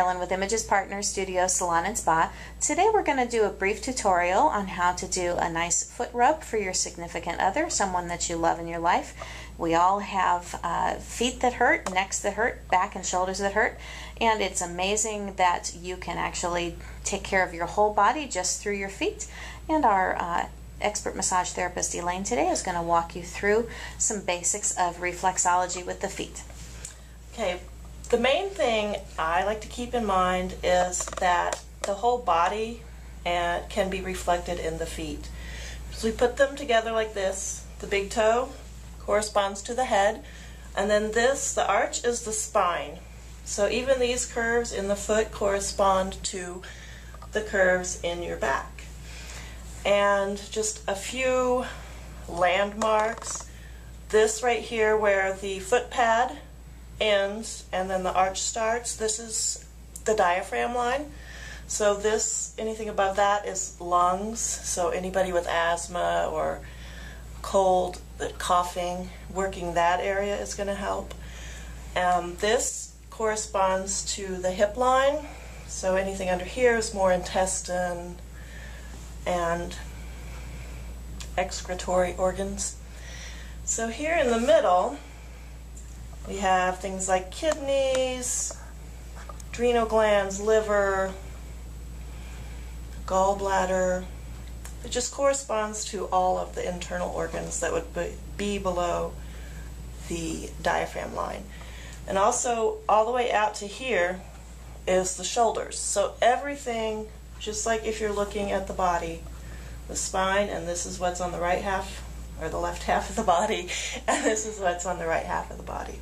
With Images Partners Studio Salon and Spa. Today we're going to do a brief tutorial on how to do a nice foot rub for your significant other, someone that you love in your life. We all have feet that hurt, necks that hurt, back and shoulders that hurt, and it's amazing that you can actually take care of your whole body just through your feet. And our expert massage therapist Elaine today is going to walk you through some basics of reflexology with the feet. Okay. The main thing I like to keep in mind is that the whole body can be reflected in the feet. So we put them together like this. The big toe corresponds to the head, and then this, the arch, is the spine. So even these curves in the foot correspond to the curves in your back. And just a few landmarks. This right here where the foot pad ends and then the arch starts, this is the diaphragm line. So this, anything above that is lungs. So anybody with asthma or cold, coughing, working that area is going to help. This corresponds to the hip line. So anything under here is more intestine and excretory organs. So here in the middle we have things like kidneys, adrenal glands, liver, gallbladder. It just corresponds to all of the internal organs that would be below the diaphragm line. And also all the way out to here is the shoulders. So everything, just like if you're looking at the body, the spine, and this is what's on the right half or the left half of the body, and this is what's on the right half of the body.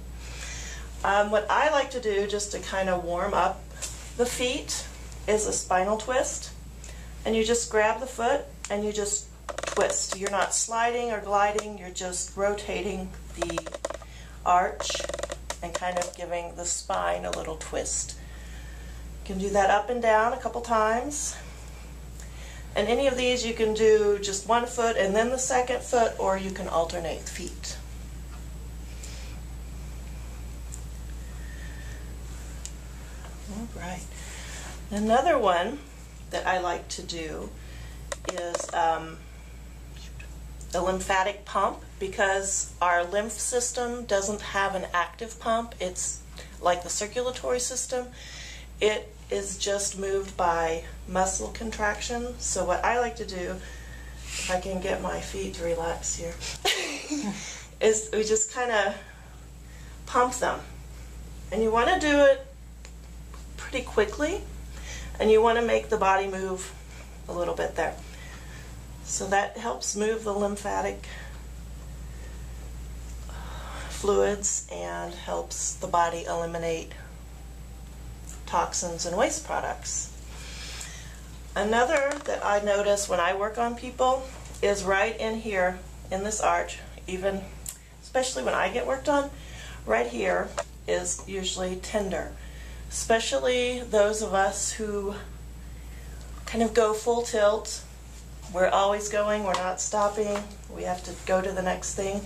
What I like to do just to kind of warm up the feet is a spinal twist. And you just grab the foot and you just twist. You're not sliding or gliding, you're just rotating the arch and kind of giving the spine a little twist. You can do that up and down a couple times. And any of these you can do just one foot and then the second foot, or you can alternate feet. Right. Another one that I like to do is the lymphatic pump, because our lymph system doesn't have an active pump. It's like the circulatory system. It is just moved by muscle contraction. So what I like to do, if I can get my feet to relax here, is we just kind of pump them. And you want to do it pretty quickly, and you want to make the body move a little bit there. So that helps move the lymphatic fluids and helps the body eliminate toxins and waste products. Another that I notice when I work on people is right in here in this arch, even especially when I get worked on, right here is usually tender. Especially those of us who kind of go full tilt. We're always going, we're not stopping, we have to go to the next thing.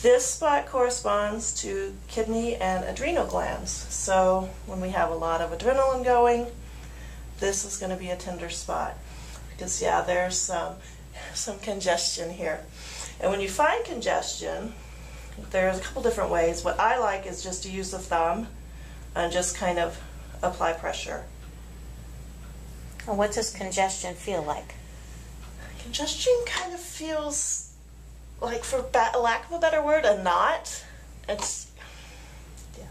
This spot corresponds to kidney and adrenal glands. So when we have a lot of adrenaline going, this is going to be a tender spot. Because yeah, there's some congestion here. And when you find congestion, there's a couple different ways. What I like is just to use the thumb and just kind of apply pressure. And what does congestion feel like? Congestion kind of feels like, for lack of a better word, a knot. It's, yeah,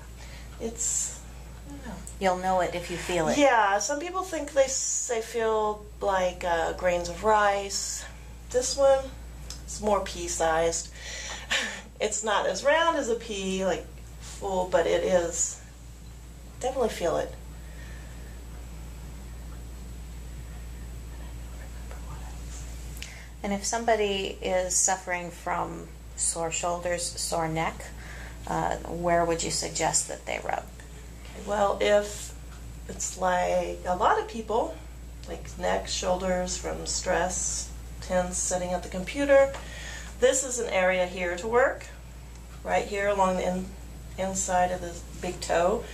it's, I don't know. You'll know it if you feel it. Yeah, some people think they feel like grains of rice. This one is more pea-sized. It's not as round as a pea, like full, but it is. Definitely feel it. And if somebody is suffering from sore shoulders, sore neck, where would you suggest that they rub? Okay, well, if it's like a lot of people, like neck, shoulders from stress, tense, sitting at the computer, this is an area here to work, right here along the inside of the big toe.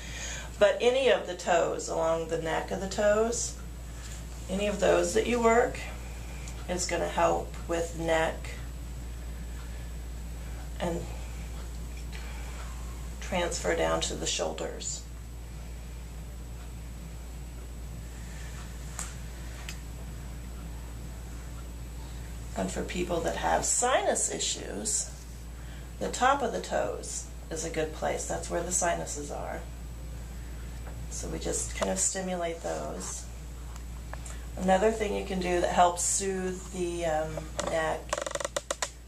But any of the toes, along the neck of the toes, any of those that you work is going to help with neck and transfer down to the shoulders. And for people that have sinus issues, the top of the toes is a good place. That's where the sinuses are. So we just kind of stimulate those. Another thing you can do that helps soothe the neck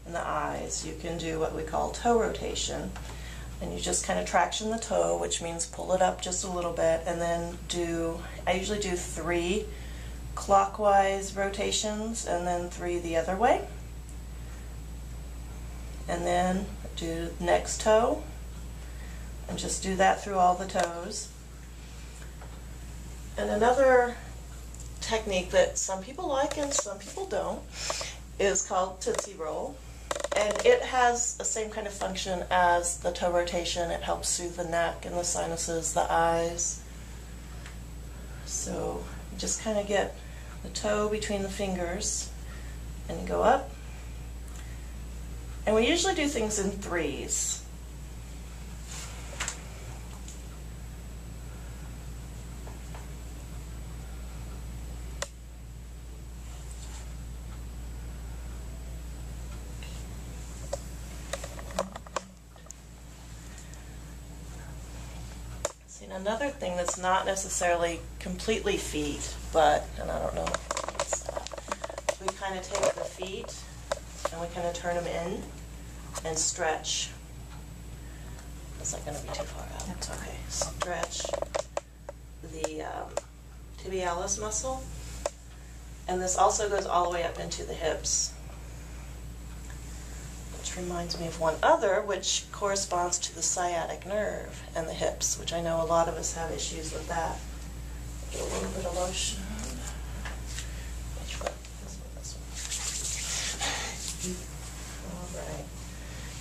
and the eyes, you can do what we call toe rotation. And you just kind of traction the toe, which means pull it up just a little bit, and then I usually do 3 clockwise rotations and then 3 the other way. And then do next toe, and just do that through all the toes. And another technique that some people like and some people don't is called Tootsie Roll. And it has the same kind of function as the toe rotation. It helps soothe the neck and the sinuses, the eyes. So you just kind of get the toe between the fingers and you go up. And we usually do things in 3s. Another thing that's not necessarily completely feet, but, and I don't know, we kind of take the feet and we kind of turn them in and stretch. That's not going to be too far out. That's okay. Stretch the tibialis muscle, and this also goes all the way up into the hips. Reminds me of one other, which corresponds to the sciatic nerve and the hips, which I know a lot of us have issues with that. Get a little bit of lotion. Which one? This one. All right.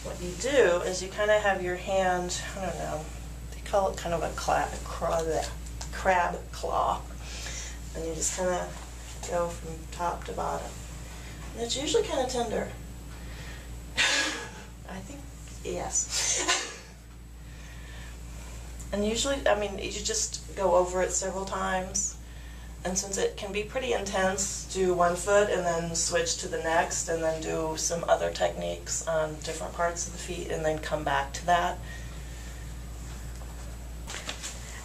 What you do is you kind of have your hand, I don't know, they call it kind of a crab claw, and you just kind of go from top to bottom. And it's usually kind of tender. I think, yes. And usually, I mean, you just go over it several times. And since it can be pretty intense, do one foot and then switch to the next and then do some other techniques on different parts of the feet and then come back to that.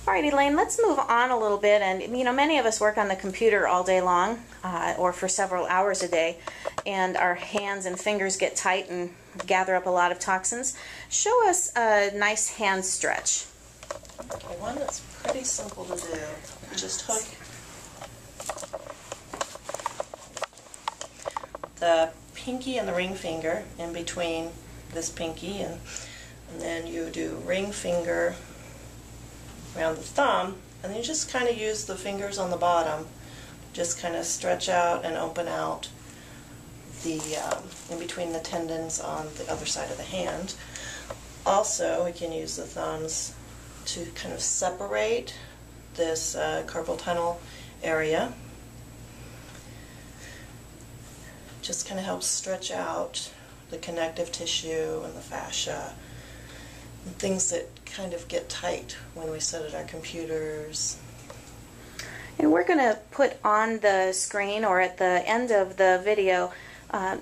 All right, Elaine, let's move on a little bit. And, you know, many of us work on the computer all day long or for several hours a day, and our hands and fingers get tight and gather up a lot of toxins. Show us a nice hand stretch. Okay, one that's pretty simple to do. You just hook the pinky and the ring finger in between this pinky, and then you do ring finger around the thumb, and then you just kind of use the fingers on the bottom, just kind of stretch out and open out the in between the tendons on the other side of the hand. Also, we can use the thumbs to kind of separate this carpal tunnel area. Just kind of helps stretch out the connective tissue and the fascia, and things that kind of get tight when we sit at our computers. And we're going to put on the screen or at the end of the video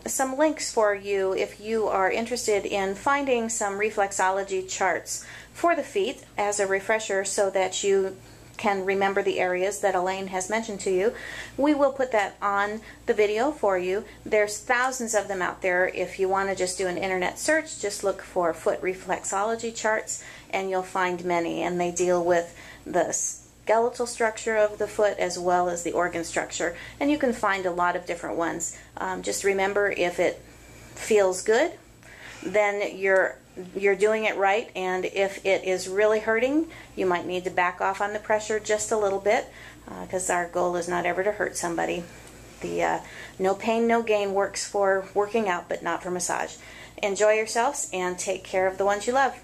some links for you if you are interested in finding some reflexology charts for the feet as a refresher so that you can remember the areas that Elaine has mentioned to you. We will put that on the video for you. There's thousands of them out there. If you want to just do an internet search, just look for foot reflexology charts and you'll find many, and they deal with the skeletal structure of the foot as well as the organ structure, and you can find a lot of different ones. Just remember, if it feels good, then you're doing it right, and if it is really hurting, you might need to back off on the pressure just a little bit, because our goal is not ever to hurt somebody. The no pain, no gain works for working out, but not for massage. Enjoy yourselves and take care of the ones you love.